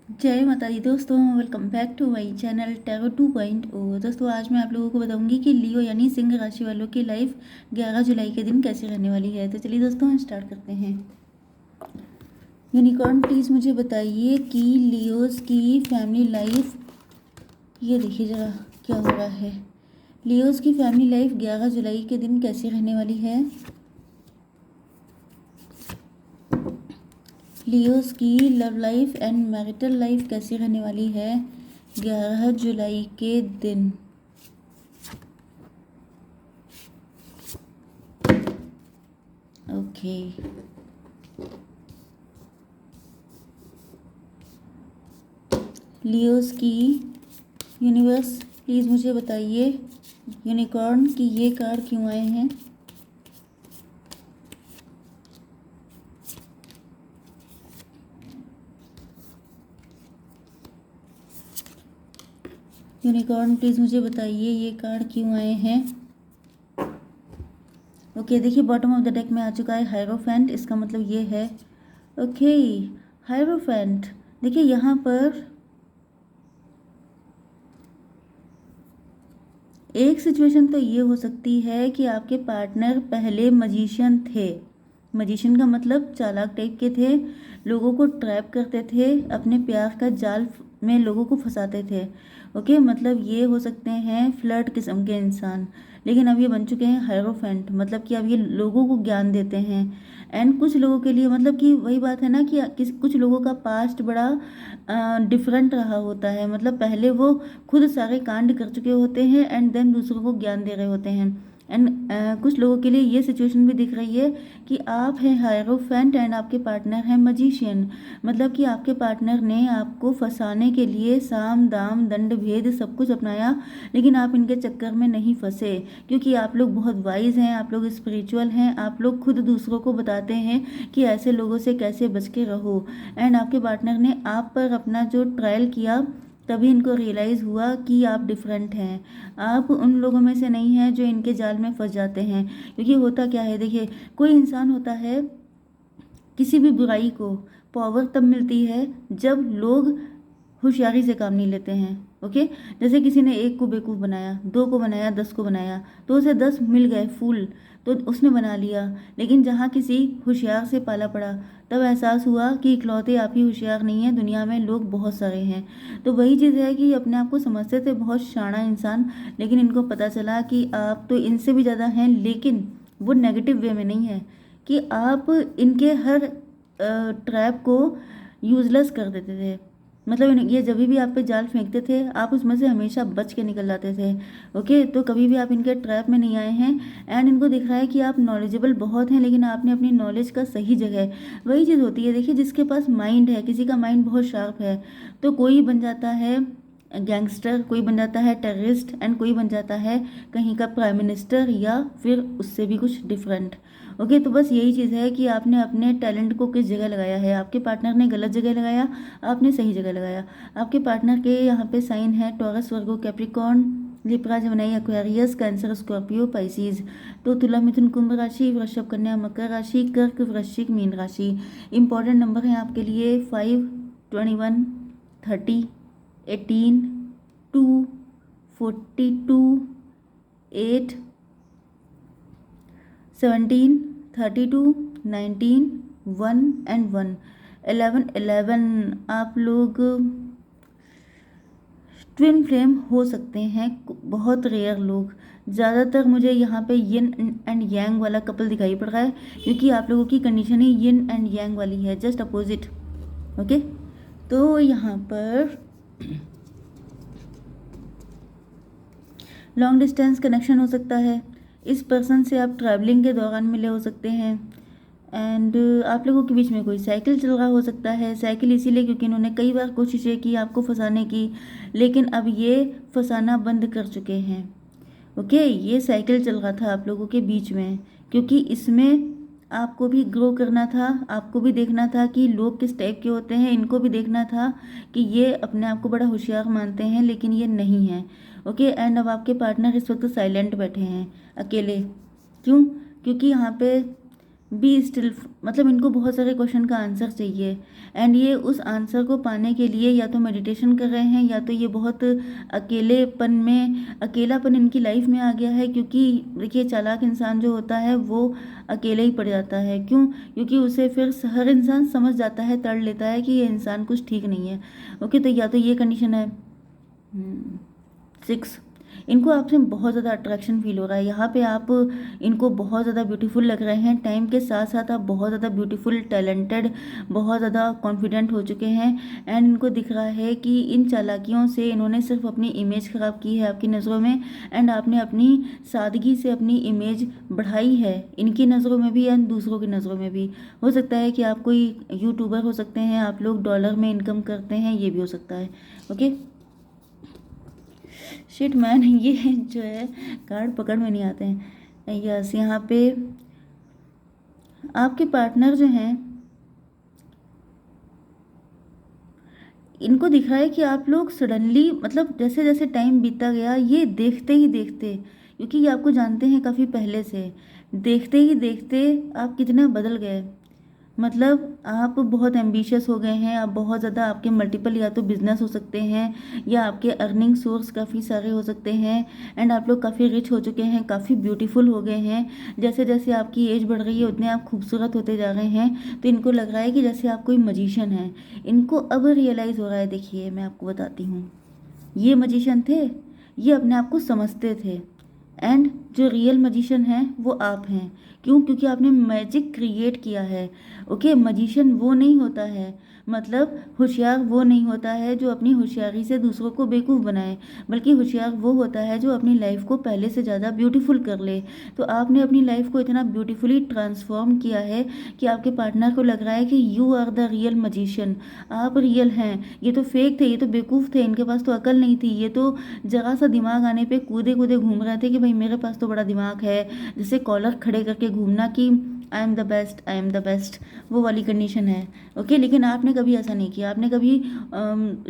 जय माता दी दोस्तों, welcome back to my channel tarot 2.0। दोस्तों आज मैं आप लोगों को बताऊंगी कि लियो यानी सिंह राशि वालों की लाइफ 11 जुलाई के दिन कैसे रहने वाली है। तो चलिए दोस्तों हम स्टार्ट करते हैं। यूनिकॉर्न प्लीज़ मुझे बताइए कि लियोज़ की फैमिली लाइफ, ये देखिए ज़रा क्या हो रहा है। लियोज़ की फैमिली लाइफ 11 जुलाई के दिन कैसी रहने वाली है। लियोस की love life and marital life कैसी रहने वाली है 11 जुलाई के दिन। ओके, लियोस की यूनिवर्स प्लीज़ मुझे बताइए यूनिकॉर्न की ये कार्ड क्यों आए हैं। यूनिकॉर्न प्लीज़ मुझे बताइए ये कार्ड क्यों आए हैं। ओके, देखिए बॉटम ऑफ द डेक में आ चुका है हायरोफेंट। इसका मतलब ये है ओके हायरोफेंट। देखिए यहाँ पर एक सिचुएशन तो ये हो सकती है कि आपके पार्टनर पहले मजिशियन थे। मजिशियन का मतलब चालाक टाइप के थे, लोगों को ट्रैप करते थे, अपने प्यार का जाल में लोगों को फंसाते थे। ओके, मतलब ये हो सकते हैं फ्लर्ट किस्म के इंसान, लेकिन अब ये बन चुके हैं हायरोफेंट, मतलब कि अब ये लोगों को ज्ञान देते हैं। एंड कुछ लोगों के लिए मतलब कि वही बात है ना कि कुछ लोगों का पास्ट बड़ा डिफरेंट रहा होता है। मतलब पहले वो खुद सारे कांड कर चुके होते हैं एंड देन दूसरों को ज्ञान दे रहे होते हैं। एंड कुछ लोगों के लिए ये सिचुएशन भी दिख रही है कि आप हैं हायरोफेंट एंड आपके पार्टनर हैं मजिशियन। मतलब कि आपके पार्टनर ने आपको फंसाने के लिए साम दाम दंड भेद सब कुछ अपनाया, लेकिन आप इनके चक्कर में नहीं फंसे, क्योंकि आप लोग बहुत वाइज हैं, आप लोग स्पिरिचुअल हैं, आप लोग खुद दूसरों को बताते हैं कि ऐसे लोगों से कैसे बच के रहो। एंड आपके पार्टनर ने आप पर अपना जो ट्रायल किया, तभी इनको रियलाइज़ हुआ कि आप डिफरेंट हैं। आप उन लोगों में से नहीं हैं जो इनके जाल में फंस जाते हैं। क्योंकि होता क्या है, देखिए कोई इंसान होता है, किसी भी बुराई को पावर तब मिलती है जब लोग होशियारी से काम नहीं लेते हैं। ओके, जैसे किसी ने एक को बेवकूफ़ बनाया, दो को बनाया, 10 को बनाया, तो उसे 10 मिल गए फूल, तो उसने बना लिया। लेकिन जहाँ किसी होशियार से पाला पड़ा, तब एहसास हुआ कि इकलौते आप ही होशियार नहीं हैं, दुनिया में लोग बहुत सारे हैं। तो वही चीज़ है कि अपने आप को समझते थे बहुत शाना इंसान, लेकिन इनको पता चला कि आप तो इनसे भी ज़्यादा हैं, लेकिन वो नेगेटिव वे में नहीं है कि आप इनके हर ट्रैप को यूजलेस कर देते थे। मतलब ये जब भी आप पे जाल फेंकते थे, आप उसमें से हमेशा बच के निकल जाते थे। ओके, तो कभी भी आप इनके ट्रैप में नहीं आए हैं। एंड इनको दिख रहा है कि आप नॉलेजेबल बहुत हैं, लेकिन आपने अपनी नॉलेज का सही जगह, वही चीज़ होती है। देखिए जिसके पास माइंड है, किसी का माइंड बहुत शार्प है, तो कोई बन जाता है गैंगस्टर, कोई बन जाता है टेररिस्ट, एंड कोई बन जाता है कहीं का प्राइम मिनिस्टर या फिर उससे भी कुछ डिफरेंट। ओके, तो बस यही चीज़ है कि आपने अपने टैलेंट को किस जगह लगाया है। आपके पार्टनर ने गलत जगह लगाया, आपने सही जगह लगाया। आपके पार्टनर के यहाँ पे साइन है Taurus, Virgo, Capricorn, Libra, Gemini, Aquarius, Cancer, Scorpio, Pisces. तो तुला, मिथुन, कुंभ राशि, वृषभ, कन्या, मकर राशि, कर्क, वृश्चिक, मीन राशि। इंपॉर्टेंट नंबर है आपके लिए 5, 21, 30, 18, 2, 42, 8, 17, 32, 19, 1 एंड 1, 11, 11। आप लोग ट्विन फ्लेम हो सकते हैं, बहुत रेयर लोग। ज़्यादातर मुझे यहाँ पे यिन एंड यांग वाला कपल दिखाई पड़ रहा है, क्योंकि आप लोगों की condition he yin and yang वाली है, जस्ट अपोजिट। ओके, तो यहाँ पर लॉन्ग डिस्टेंस कनेक्शन हो सकता है। इस पर्सन से आप ट्रैवलिंग के दौरान मिले हो सकते हैं। एंड आप लोगों के बीच में कोई साइकिल चल रहा हो सकता है। साइकिल इसीलिए क्योंकि इन्होंने कई बार कोशिशें की आपको फंसाने की, लेकिन अब ये फंसाना बंद कर चुके हैं। ओके, ये साइकिल चल रहा था आप लोगों के बीच में, क्योंकि इसमें आपको भी ग्रो करना था, आपको भी देखना था कि लोग किस टाइप के होते हैं, इनको भी देखना था कि ये अपने आप को बड़ा होशियार मानते हैं, लेकिन ये नहीं है। ओके, एंड अब आपके पार्टनर इस वक्त साइलेंट बैठे हैं, अकेले। क्यों? क्योंकि यहाँ पे बी स्टिल, मतलब इनको बहुत सारे क्वेश्चन का आंसर चाहिए एंड ये उस आंसर को पाने के लिए या तो मेडिटेशन कर रहे हैं या तो ये बहुत अकेलापन इनकी लाइफ में आ गया है। क्योंकि देखिए चालाक इंसान जो होता है वो अकेले ही पड़ जाता है। क्यों? क्योंकि उसे फिर हर इंसान समझ जाता है, तड़ लेता है कि ये इंसान कुछ ठीक नहीं है। ओके, तो या तो ये कंडीशन है। 6, इनको आपसे बहुत ज़्यादा अट्रैक्शन फील हो रहा है। यहाँ पे आप इनको बहुत ज़्यादा ब्यूटीफुल लग रहे हैं। टाइम के साथ साथ आप बहुत ज़्यादा ब्यूटीफुल, टैलेंटेड, बहुत ज़्यादा कॉन्फिडेंट हो चुके हैं। एंड इनको दिख रहा है कि इन चालाकियों से इन्होंने सिर्फ अपनी इमेज ख़राब की है आपकी नज़रों में, एंड आपने अपनी सादगी से अपनी इमेज बढ़ाई है इनकी नज़रों में भी एंड दूसरों की नज़रों में भी। हो सकता है कि आप कोई यूट्यूबर हो सकते हैं, आप लोग डॉलर में इनकम करते हैं, ये भी हो सकता है। ओके, शिट मैन, ये जो है कार्ड पकड़ में नहीं आते हैं। यस, यहाँ पे आपके पार्टनर जो हैं, इनको दिख रहा है कि आप लोग सडनली, मतलब जैसे जैसे टाइम बीतता गया, ये देखते ही देखते, क्योंकि ये आपको जानते हैं काफ़ी पहले से, देखते ही देखते आप कितना बदल गए। मतलब आप बहुत एम्बिशियस हो गए हैं। आप बहुत ज़्यादा, आपके मल्टीपल या तो बिजनेस हो सकते हैं या आपके अर्निंग सोर्स काफ़ी सारे हो सकते हैं। एंड आप लोग काफ़ी रिच हो चुके हैं, काफ़ी ब्यूटीफुल हो गए हैं। जैसे जैसे आपकी एज बढ़ रही है उतने आप खूबसूरत होते जा रहे हैं। तो इनको लग रहा है कि जैसे आप कोई मजिशियन हैं। इनको अब रियलाइज़ हो रहा है। देखिए मैं आपको बताती हूँ, ये मजिशियन थे, ये अपने आप को समझते थे, एंड जो रियल मजिशियन है वो आप हैं। क्यों? क्योंकि आपने मैजिक क्रिएट किया है। ओके, मजिशियन वो नहीं होता है, मतलब होशियार वो नहीं होता है जो अपनी होशियारी से दूसरों को बेवकूफ़ बनाए, बल्कि होशियार वो होता है जो अपनी लाइफ को पहले से ज़्यादा ब्यूटीफुल कर ले। तो आपने अपनी लाइफ को इतना ब्यूटीफुली ट्रांसफॉर्म किया है कि आपके पार्टनर को लग रहा है कि you are the real magician, आप रियल हैं। ये तो फेक थे, ये तो बेवकूफ़ थे, इनके पास तो अकल नहीं थी, ये तो ज़रा सा दिमाग आने पे कूदे कूदे घूम रहे थे कि भाई मेरे पास तो बड़ा दिमाग है। जैसे कॉलर खड़े करके घूमना कि I am the best, I am the best, वो वाली कंडीशन है। ओके, लेकिन आपने कभी ऐसा नहीं किया। आपने कभी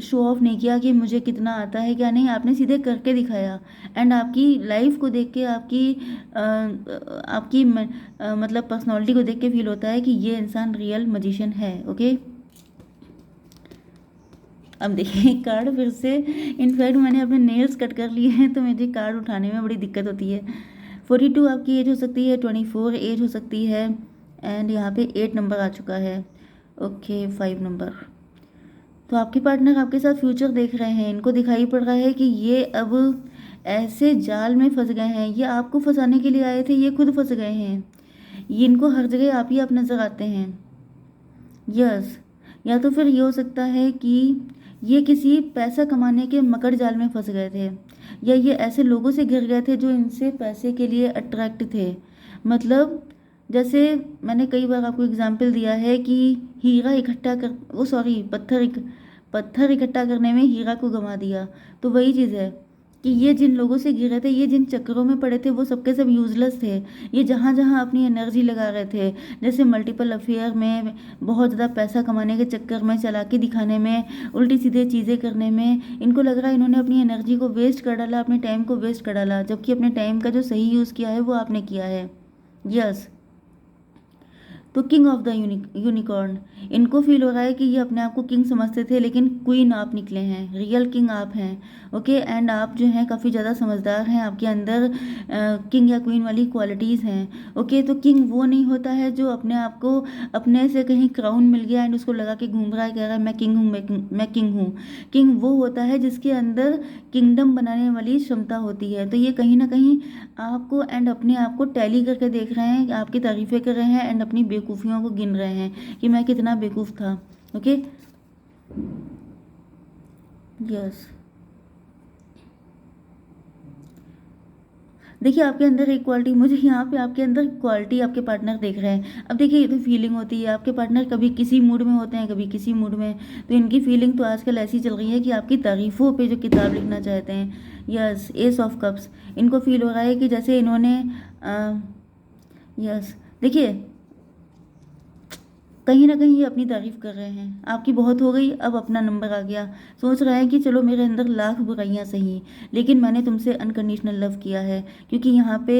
शो ऑफ नहीं किया कि मुझे कितना आता है क्या नहीं। आपने सीधे करके दिखाया। एंड आपकी लाइफ को देख के, आपकी मतलब पर्सनालिटी को देख के फील होता है कि ये इंसान रियल मजिशियन है। ओके, अब देखिए कार्ड फिर से, इनफैक्ट मैंने अपने नेल्स कट कर लिए हैं तो मुझे कार्ड उठाने में बड़ी दिक्कत होती है। 42 आपकी एज हो सकती है, 24 एज हो सकती है, एंड यहाँ पे 8 नंबर आ चुका है। Okay, 5 number. तो आपके पार्टनर आपके साथ फ्यूचर देख रहे हैं। इनको दिखाई पड़ रहा है कि ये अब ऐसे जाल में फंस गए हैं, ये आपको फंसाने के लिए आए थे, ये खुद फंस गए हैं। ये इनको हर जगह आप ही आप नज़र आते हैं। यस, या तो फिर ये हो सकता है कि ये किसी पैसा कमाने के मकड़ जाल में फंस गए थे, या ये ऐसे लोगों से घिर गए थे जो इनसे पैसे के लिए अट्रैक्ट थे। मतलब जैसे मैंने कई बार आपको एग्जाम्पल दिया है कि हीरा इकट्ठा कर, वो सॉरी, पत्थर इकट्ठा करने में हीरा को गंवा दिया। तो वही चीज़ है कि ये जिन लोगों से घिरे थे, ये जिन चक्करों में पड़े थे, वो सबके सब यूजलेस थे। ये जहाँ जहाँ अपनी एनर्जी लगा रहे थे, जैसे मल्टीपल अफेयर में, बहुत ज़्यादा पैसा कमाने के चक्कर में, चालाकी दिखाने में, उल्टी सीधे चीज़ें करने में, इनको लग रहा है इन्होंने अपनी एनर्जी को वेस्ट कर डाला, अपने टाइम को वेस्ट कर डाला, जबकि अपने टाइम का जो सही यूज़ किया है वो आपने किया है। यस, तो किंग ऑफ द यूनिकॉर्न, इनको फील हो रहा है कि ये अपने आप को किंग समझते थे, लेकिन क्वीन आप निकले हैं, रियल किंग आप हैं। ओके, एंड आप जो हैं काफ़ी ज़्यादा समझदार हैं, आपके अंदर किंग या क्वीन वाली क्वालिटीज़ हैं। ओके, तो किंग वो नहीं होता है जो अपने आप को, अपने से कहीं क्राउन मिल गया एंड उसको लगा के घूम रहा है, कह रहा है मैं किंग हूँ, मैं किंग हूँ। किंग वो होता है जिसके अंदर किंगडम बनाने वाली क्षमता होती है। तो ये कहीं ना कहीं आपको एंड अपने आप को टैली करके देख रहे हैं, आपकी तारीफ़ें कर रहे हैं एंड अपनी बेवकूफ़ियों को गिन रहे हैं कि मैं कितना बेवकूफ़ था। ओके, यस, देखिए आपके अंदर एक क्वालिटी, मुझे यहाँ पे आपके अंदर क्वालिटी आपके पार्टनर देख रहे हैं। अब देखिए ये तो फीलिंग होती है, आपके पार्टनर कभी किसी मूड में होते हैं, कभी किसी मूड में। तो इनकी फीलिंग तो आजकल ऐसी चल रही है कि आपकी तारीफ़ों पे जो किताब लिखना चाहते हैं। यस, एस ऑफ कप्स, इनको फील हो रहा है कि जैसे इन्होंने यस, देखिए कहीं ना कहीं ये अपनी तारीफ कर रहे हैं, आपकी बहुत हो गई, अब अपना नंबर आ गया। सोच रहा है कि चलो मेरे अंदर लाख बुराइयां सही, लेकिन मैंने तुमसे अनकंडीशनल लव किया है। क्योंकि यहाँ पे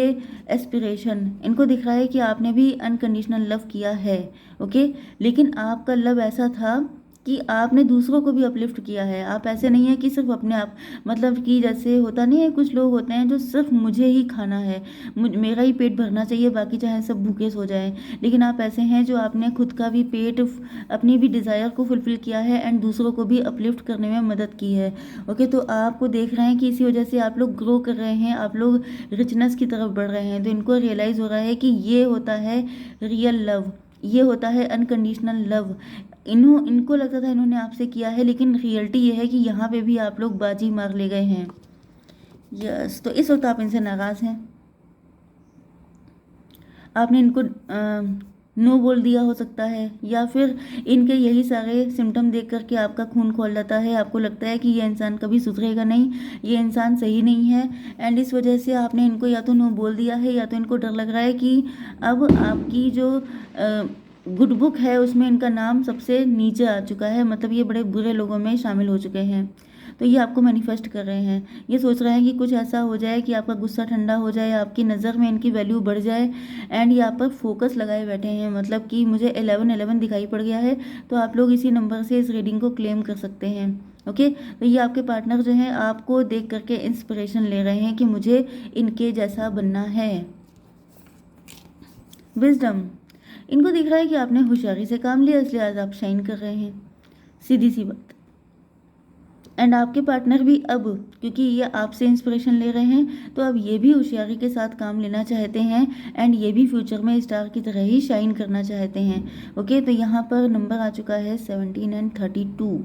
एस्पिरेशन इनको दिख रहा है कि आपने भी अनकंडीशनल लव किया है। ओके, लेकिन आपका लव ऐसा था कि आपने दूसरों को भी अपलिफ्ट किया है। आप ऐसे नहीं है कि सिर्फ अपने आप, मतलब कि जैसे होता नहीं है, कुछ लोग होते हैं जो सिर्फ मुझे ही खाना है, मेरा ही पेट भरना चाहिए, बाकी चाहे सब भूखे सो जाएं। लेकिन आप ऐसे हैं जो आपने खुद का भी पेट, अपनी भी डिज़ायर को फुलफिल किया है एंड दूसरों को भी अपलिफ्ट करने में मदद की है। ओके, तो आपको देख रहे हैं कि इसी वजह से आप लोग ग्रो कर रहे हैं, आप लोग रिचनेस की तरफ बढ़ रहे हैं। तो इनको रियलाइज़ हो रहा है कि ये होता है रियल लव, ये होता है अनकंडीशनल लव। इनको लगता था इन्होंने आपसे किया है, लेकिन रियलिटी ये है कि यहाँ पे भी आप लोग बाजी मार ले गए हैं। यस, तो इस वक्त आप इनसे नाराज़ हैं। आपने इनको नो बोल दिया हो सकता है, या फिर इनके यही सारे सिम्टम देख करके आपका खून खौल जाता है। आपको लगता है कि ये इंसान कभी सुधरेगा नहीं, ये इंसान सही नहीं है, एंड इस वजह से आपने इनको या तो नो बोल दिया है, या तो इनको डर लग रहा है कि अब आपकी जो गुड बुक है उसमें इनका नाम सबसे नीचे आ चुका है, मतलब ये बड़े बुरे लोगों में शामिल हो चुके हैं। तो ये आपको मैनिफेस्ट कर रहे हैं, ये सोच रहे हैं कि कुछ ऐसा हो जाए कि आपका गुस्सा ठंडा हो जाए, आपकी नज़र में इनकी वैल्यू बढ़ जाए, एंड ये आप पर फोकस लगाए बैठे हैं। मतलब कि मुझे 1111 दिखाई पड़ गया है, तो आप लोग इसी नंबर से इस रीडिंग को क्लेम कर सकते हैं। ओके, तो ये आपके पार्टनर जो हैं आपको देख करके इंस्पिरेशन ले रहे हैं कि मुझे इनके जैसा बनना है। विजडम, इनको दिख रहा है कि आपने होशियारी से काम लिया, इसलिए आज आप शाइन कर रहे हैं, सीधी सी बात। एंड आपके पार्टनर भी अब, क्योंकि ये आपसे इंस्पिरेशन ले रहे हैं, तो अब ये भी होशियारी के साथ काम लेना चाहते हैं, एंड ये भी फ्यूचर में स्टार की तरह ही शाइन करना चाहते हैं। ओके, तो यहाँ पर नंबर आ चुका है 17 एंड 32,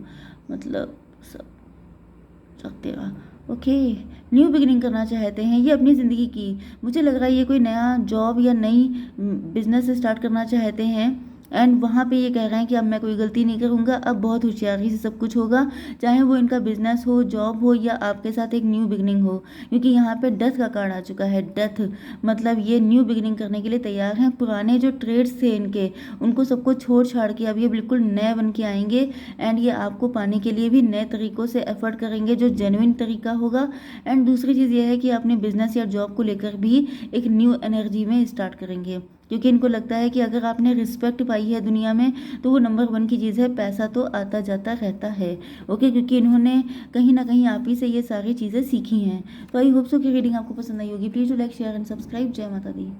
मतलब सब तेरा। ओके, न्यू बिगिनिंग करना चाहते हैं ये अपनी ज़िंदगी की। मुझे लग रहा है ये कोई नया जॉब या नई बिजनेस स्टार्ट करना चाहते हैं, एंड वहाँ पे ये कह रहे हैं कि अब मैं कोई गलती नहीं करूँगा, अब बहुत होशियारी से सब कुछ होगा, चाहे वो इनका बिजनेस हो, जॉब हो, या आपके साथ एक न्यू बिगिनिंग हो। क्योंकि यहाँ पे डेथ का कार्ड आ चुका है, डेथ, मतलब ये न्यू बिगिनिंग करने के लिए तैयार हैं। पुराने जो ट्रेड्स थे इनके, उनको सबको छोड़ छाड़ के अब ये बिल्कुल नए बन के आएंगे, एंड ये आपको पाने के लिए भी नए तरीक़ों से एफर्ट करेंगे, जो जेन्युइन तरीका होगा। एंड दूसरी चीज़ ये है कि अपने बिजनेस या जॉब को लेकर भी एक न्यू एनर्जी में स्टार्ट करेंगे, क्योंकि इनको लगता है कि अगर आपने रिस्पेक्ट पाई है दुनिया में, तो वो नंबर 1 की चीज़ है, पैसा तो आता जाता रहता है। ओके, क्योंकि इन्होंने कहीं ना कहीं आप ही से ये सारी चीज़ें सीखी हैं। तो आई होप सो कि रीडिंग आपको पसंद आई होगी। Please do like, share and subscribe. जय माता दी।